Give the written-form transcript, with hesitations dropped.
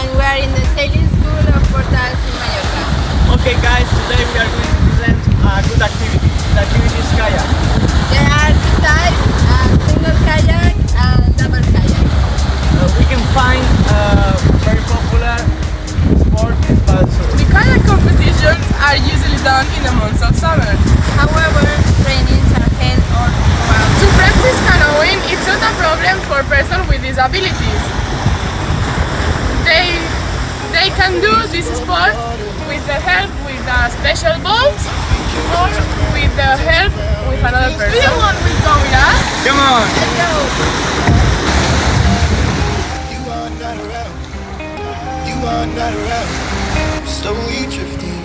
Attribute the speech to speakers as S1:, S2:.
S1: and we are in the sailing school of Portas in Mallorca.
S2: Okay guys, today we are going to present a good activity. The activity is kayak.
S1: There are two types, single kayak and double kayak.
S2: We can find very popular sport in Balsur.
S3: The kayak competitions are usually done in the months of summer.
S1: However, trainings are held all throughout.
S3: To practice canoeing, it's not a problem for persons with disabilities. They can do this sport with the help with a special boat or with the help with another person. Do you want to go with us?
S2: Come on!
S1: Let's go!
S4: You are not around. You are not around. I'm slowly drifting